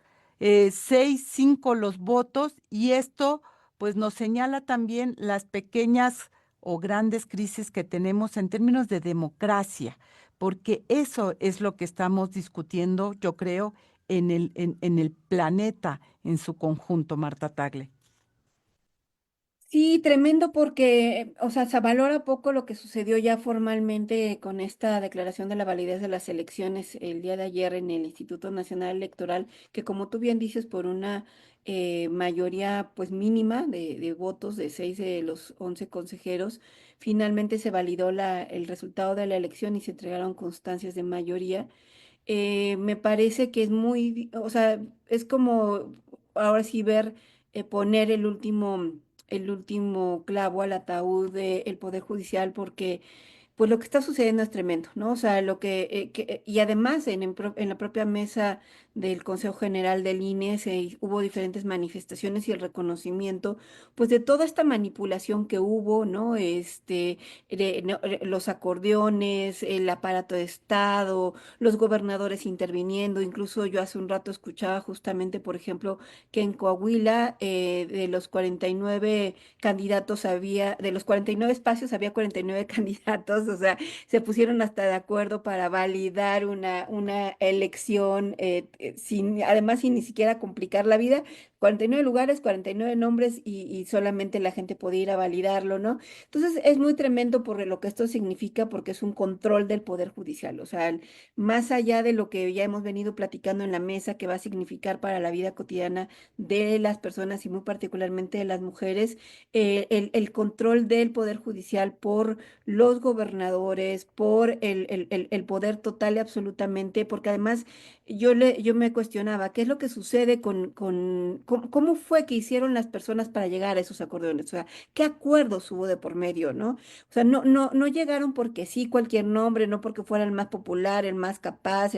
6-5 los votos, y esto pues nos señala también las pequeñas o grandes crisis que tenemos en términos de democracia, porque eso es lo que estamos discutiendo, yo creo, en el planeta en su conjunto, Marta Tagle. Sí, tremendo porque, o sea, se valora poco lo que sucedió ya formalmente con esta declaración de la validez de las elecciones el día de ayer en el Instituto Nacional Electoral, que como tú bien dices, por una mayoría pues mínima de votos de 6 de los 11 consejeros, finalmente se validó el resultado de la elección y se entregaron constancias de mayoría. Me parece que es o sea, es como ahora sí ver, poner el último clavo al ataúd del Poder Judicial, porque pues lo que está sucediendo es tremendo, ¿no? O sea, y además en la propia mesa del Consejo General del INE hubo diferentes manifestaciones y el reconocimiento, pues de toda esta manipulación que hubo, ¿no? Los acordeones, el aparato de Estado, los gobernadores interviniendo, incluso yo hace un rato escuchaba justamente, por ejemplo, que en Coahuila, de los 49 candidatos de los 49 espacios había 49 candidatos, o sea, se pusieron hasta de acuerdo para validar una elección, además sin ni siquiera complicar la vida. 49 lugares, 49 nombres y solamente la gente podía ir a validarlo, ¿no? Entonces es muy tremendo por lo que esto significa, porque es un control del Poder Judicial, o sea, más allá de lo que ya hemos venido platicando en la mesa, que va a significar para la vida cotidiana de las personas y muy particularmente de las mujeres, el control del Poder Judicial por los gobernadores, por el poder total y absolutamente, porque además yo me cuestionaba, ¿qué es lo que sucede cómo fue que hicieron las personas para llegar a esos acordeones? O sea, ¿qué acuerdos hubo de por medio, no? O sea, no llegaron porque sí, cualquier nombre, no porque fuera el más popular, el más capaz,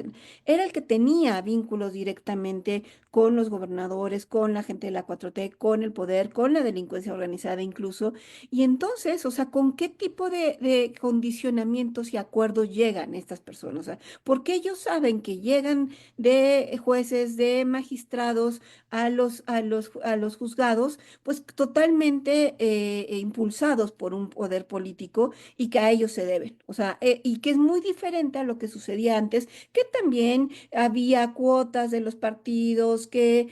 era el que tenía vínculos directamente con los gobernadores, con la gente de la 4T, con el poder, con la delincuencia organizada incluso. Y entonces, o sea, ¿con qué tipo de condicionamientos y acuerdos llegan estas personas? O sea, porque ellos saben que llegan de jueces, de magistrados a los juzgados, pues totalmente impulsados por un poder político y que a ellos se deben. O sea, y que es muy diferente a lo que sucedía antes, que también había cuotas de los partidos que,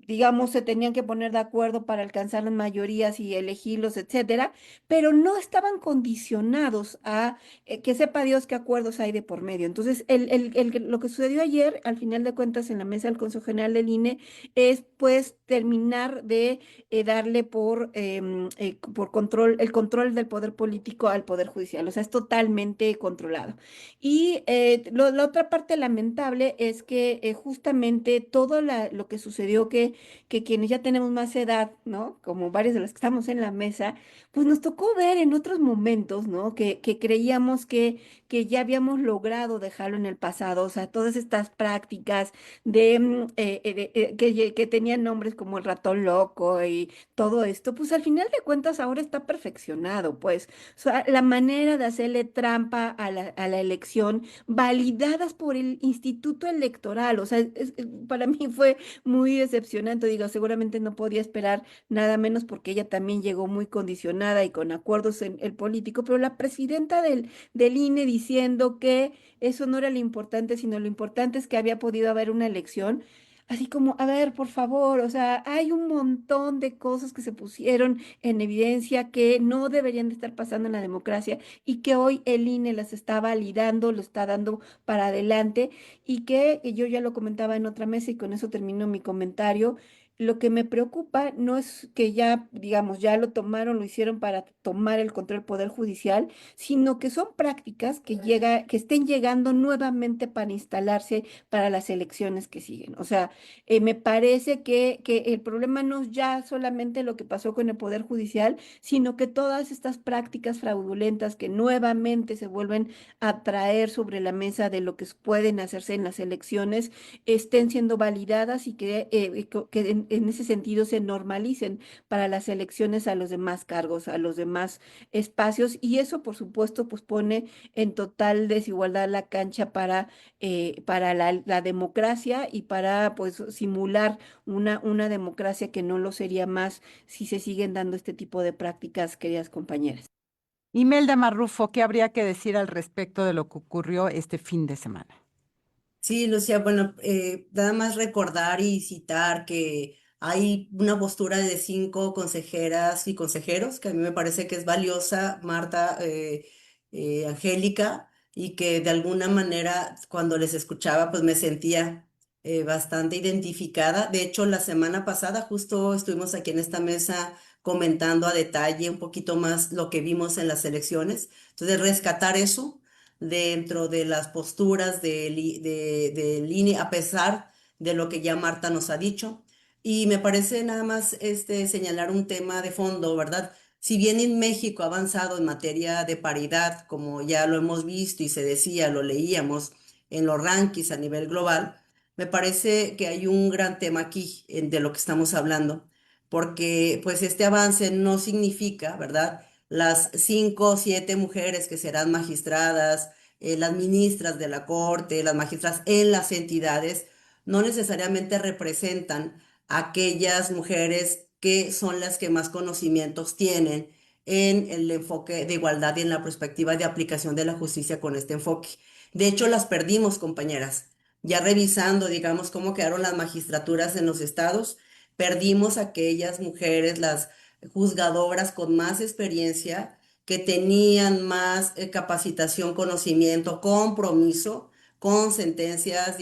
digamos, se tenían que poner de acuerdo para alcanzar las mayorías y elegirlos, etcétera, pero no estaban condicionados a que sepa Dios qué acuerdos hay de por medio. Entonces, lo que sucedió ayer, al final de cuentas, en la mesa del Consejo General del INE, es pues terminar de darle por control, el control del poder político al poder judicial. O sea, es totalmente controlado. Y la otra parte lamentable es que justamente todo lo que sucedió, que quienes ya tenemos más edad, ¿no? Como varios de los que estamos en la mesa, pues nos tocó ver en otros momentos, ¿no? Que creíamos que ya habíamos logrado dejarlo en el pasado, o sea, todas estas prácticas que tenían nombres como el ratón loco y todo esto, pues al final de cuentas ahora está perfeccionado, pues, o sea, la manera de hacerle trampa a la elección, validadas por el Instituto Electoral, o sea, para mí fue muy decepcionante, digo, seguramente no podía esperar nada menos porque ella también llegó muy condicionada y con acuerdos en el político, pero la presidenta del INE diciendo que eso no era lo importante, sino lo importante es que había podido haber una elección. Así como, a ver, por favor, o sea, hay un montón de cosas que se pusieron en evidencia que no deberían de estar pasando en la democracia y que hoy el INE las está validando, lo está dando para adelante y que yo ya lo comentaba en otra mesa y con eso termino mi comentario. Lo que me preocupa no es que ya, digamos, ya lo tomaron, lo hicieron para tomar el control del Poder Judicial, sino que son prácticas que estén llegando nuevamente para instalarse para las elecciones que siguen. O sea, me parece que el problema no es ya solamente lo que pasó con el Poder Judicial, sino que todas estas prácticas fraudulentas que nuevamente se vuelven a traer sobre la mesa de lo que pueden hacerse en las elecciones estén siendo validadas y que en ese sentido se normalicen para las elecciones a los demás cargos, a los demás espacios, y eso, por supuesto, pues pone en total desigualdad la cancha para la democracia y para pues simular una democracia que no lo sería más si se siguen dando este tipo de prácticas, queridas compañeras. Imelda Marrufo, ¿qué habría que decir al respecto de lo que ocurrió este fin de semana? Sí, Lucía, bueno, nada más recordar y citar que hay una postura de 5 consejeras y consejeros que a mí me parece que es valiosa, Marta, Angélica, y que de alguna manera cuando les escuchaba pues me sentía bastante identificada. De hecho, la semana pasada justo estuvimos aquí en esta mesa comentando a detalle un poquito más lo que vimos en las elecciones. Entonces, rescatar eso dentro de las posturas de línea, a pesar de lo que ya Marta nos ha dicho. Y me parece nada más señalar un tema de fondo, ¿verdad? Si bien en México ha avanzado en materia de paridad, como ya lo hemos visto y se decía, lo leíamos en los rankings a nivel global, Me parece que hay un gran tema aquí de lo que estamos hablando, porque pues este avance no significa, ¿verdad? Las 5 o 7 mujeres que serán magistradas, las ministras de la Corte, las magistras en las entidades, no necesariamente representan a aquellas mujeres que son las que más conocimientos tienen en el enfoque de igualdad y en la perspectiva de aplicación de la justicia con este enfoque. De hecho, las perdimos, compañeras. Ya revisando, digamos, cómo quedaron las magistraturas en los estados, perdimos aquellas mujeres, las juzgadoras con más experiencia, que tenían más capacitación, conocimiento, compromiso con sentencias,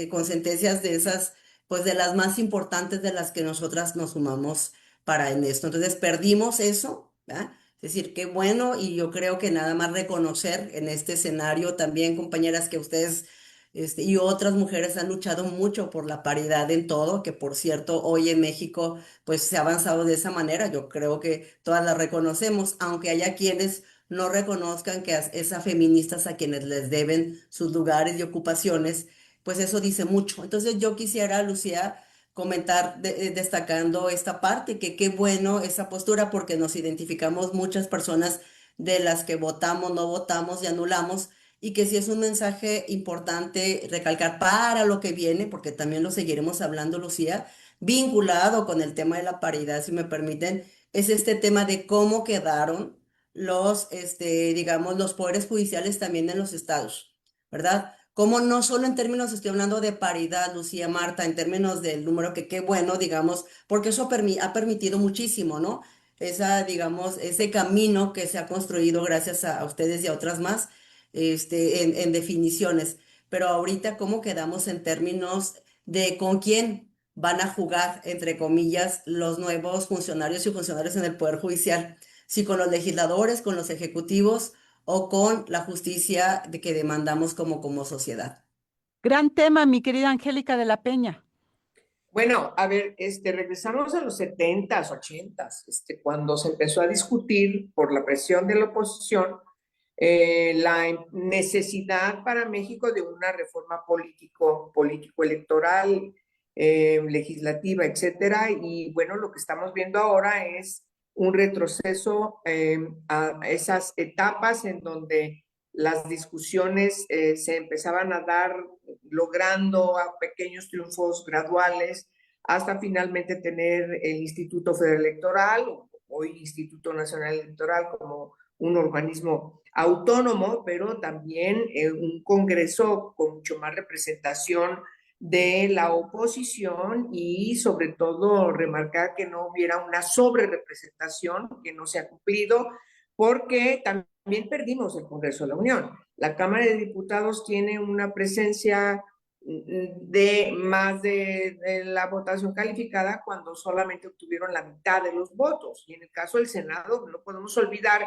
con sentencias de esas, pues de las más importantes de las que nosotras nos sumamos para en esto. Entonces perdimos eso, ¿verdad? Es decir, qué bueno, y yo creo que nada más reconocer en este escenario también, compañeras, que ustedes y otras mujeres han luchado mucho por la paridad en todo, que por cierto, hoy en México pues se ha avanzado de esa manera. Yo creo que todas las reconocemos, aunque haya quienes no reconozcan que es a feministas a quienes les deben sus lugares y ocupaciones, pues eso dice mucho. Entonces yo quisiera, Lucía, comentar destacando esta parte, que qué bueno esa postura porque nos identificamos muchas personas de las que votamos, no votamos y anulamos, y que sí es un mensaje importante recalcar para lo que viene, porque también lo seguiremos hablando, Lucía, vinculado con el tema de la paridad, si me permiten, es este tema de cómo quedaron los poderes judiciales también en los estados, ¿verdad? Como no solo en términos, estoy hablando de paridad, Lucía, Marta, en términos del número, que qué bueno, digamos, porque eso ha permitido muchísimo, ¿no? Ese camino que se ha construido gracias a ustedes y a otras más, en definiciones. Pero ahorita, ¿cómo quedamos en términos de con quién van a jugar, entre comillas, los nuevos funcionarios y funcionarios en el Poder Judicial? Si con los legisladores, con los ejecutivos o con la justicia que demandamos como sociedad. Gran tema, mi querida Angélica de la Peña. Bueno, a ver, regresamos a los 70s, 80s, cuando se empezó a discutir por la presión de la oposición la necesidad para México de una reforma político-electoral, legislativa, etcétera. Y bueno, lo que estamos viendo ahora es un retroceso a esas etapas en donde las discusiones se empezaban a dar logrando a pequeños triunfos graduales hasta finalmente tener el Instituto Federal Electoral, hoy Instituto Nacional Electoral, como un organismo autónomo, pero también un Congreso con mucho más representación de la oposición y sobre todo remarcar que no hubiera una sobrerepresentación que no se ha cumplido, porque también perdimos el Congreso de la Unión. La Cámara de Diputados tiene una presencia de más de la votación calificada cuando solamente obtuvieron la mitad de los votos. Y en el caso del Senado, no podemos olvidar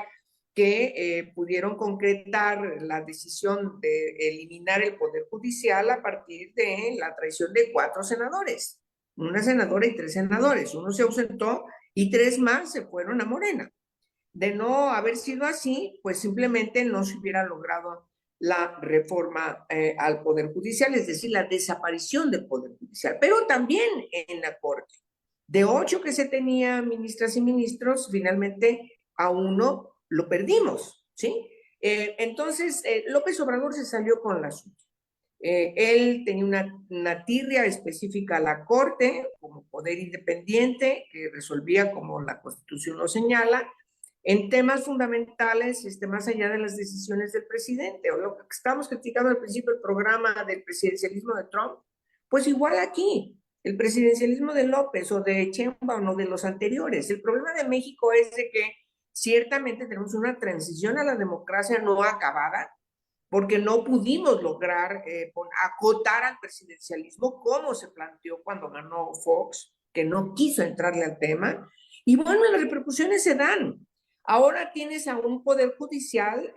que pudieron concretar la decisión de eliminar el Poder Judicial a partir de la traición de 4 senadores, una senadora y 3 senadores. Uno se ausentó y 3 más se fueron a Morena. De no haber sido así, pues simplemente no se hubiera logrado la reforma al Poder Judicial, es decir, la desaparición del Poder Judicial, pero también en la Corte. De 8 que se tenía ministras y ministros, finalmente a 1 lo perdimos, ¿sí? Entonces, López Obrador se salió con la suya. Él tenía una tirria específica a la Corte como poder independiente que resolvía como la Constitución lo señala, en temas fundamentales, más allá de las decisiones del presidente, o lo que estamos criticando al principio del programa del presidencialismo de Trump, pues igual aquí, el presidencialismo de López o de Sheinbaum o de los anteriores. El problema de México es de que ciertamente tenemos una transición a la democracia no acabada, porque no pudimos lograr acotar al presidencialismo como se planteó cuando ganó Fox, que no quiso entrarle al tema. Y bueno, las repercusiones se dan. Ahora tienes a un poder judicial,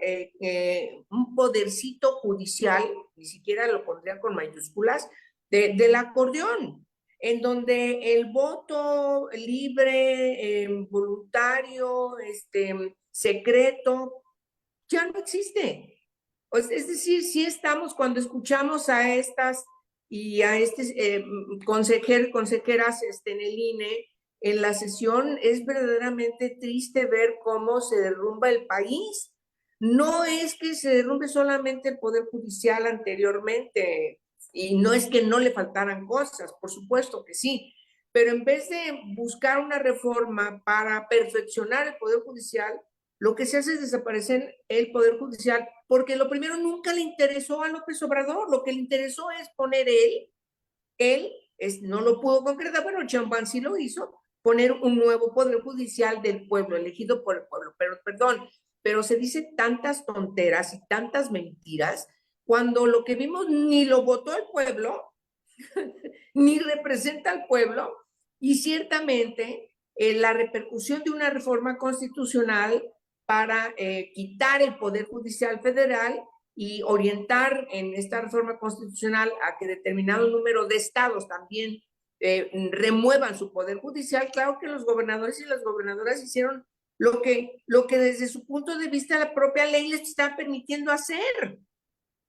un podercito judicial, ni siquiera lo pondría con mayúsculas, del acordeón, en donde el voto libre, voluntario, secreto, ya no existe. Pues, es decir, sí estamos cuando escuchamos a estas y a consejeras en el INE, en la sesión, es verdaderamente triste ver cómo se derrumba el país. No es que se derrumbe solamente el Poder Judicial anteriormente, y no es que no le faltaran cosas, por supuesto que sí, pero en vez de buscar una reforma para perfeccionar el Poder Judicial, lo que se hace es desaparecer el Poder Judicial, porque lo primero nunca le interesó a López Obrador, lo que le interesó es poner no lo pudo concretar, bueno, Champán sí lo hizo, poner un nuevo Poder Judicial del pueblo, elegido por el pueblo, pero perdón, pero se dice tantas tonteras y tantas mentiras, cuando lo que vimos ni lo votó el pueblo, ni representa al pueblo, y ciertamente la repercusión de una reforma constitucional para quitar el Poder Judicial Federal y orientar en esta reforma constitucional a que determinado número de estados también remuevan su Poder Judicial. Claro que los gobernadores y las gobernadoras hicieron lo que desde su punto de vista la propia ley les está permitiendo hacer.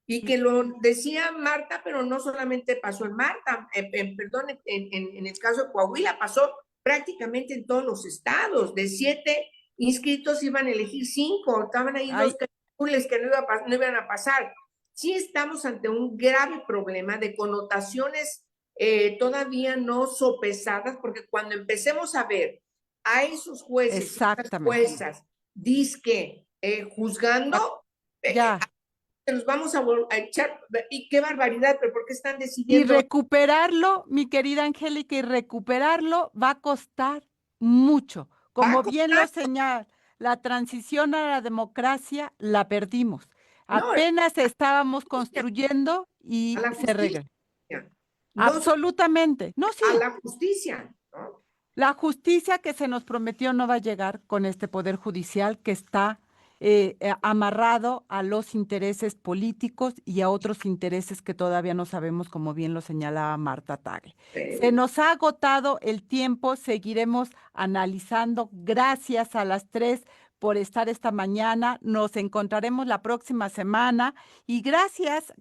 Y que lo decía Marta, pero no solamente pasó en Marta, perdón, en el caso de Coahuila, pasó prácticamente en todos los estados. De 7 inscritos iban a elegir 5, estaban ahí Ay, 2 cachules que no iban a pasar. Sí estamos ante un grave problema de connotaciones todavía no sopesadas, porque cuando empecemos a ver a esos jueces y esas exactamente. juezas disque juzgando, Ya. nos vamos a echar, y qué barbaridad, pero ¿por qué están Y decidiendo? recuperarlo, mi querida Angélica, y recuperarlo va a costar mucho. Va a Como bien lo costar, señala, la transición a la democracia la perdimos. no, Apenas estábamos justicia, construyendo a y la se justicia, regresa. no Absolutamente. No, a sí. la justicia, ¿no? La justicia que se nos prometió no va a llegar con este poder judicial que está amarrado a los intereses políticos y a otros intereses que todavía no sabemos, como bien lo señalaba Marta Tagle. Se nos ha agotado el tiempo, seguiremos analizando. Gracias a las 3 por estar esta mañana. Nos encontraremos la próxima semana y gracias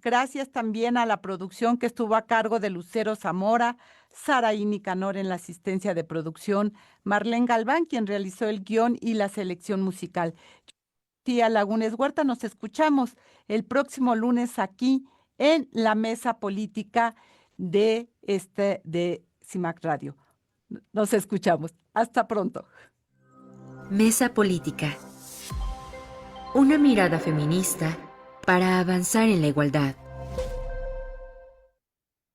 también a la producción que estuvo a cargo de Lucero Zamora, Saraí Nicanor en la asistencia de producción, Marlene Galván, quien realizó el guión y la selección musical. Tía Lagunes Huerta, nos escuchamos el próximo lunes aquí en la mesa política de CIMAC Radio. Nos escuchamos. Hasta pronto. Mesa Política. Una mirada feminista para avanzar en la igualdad.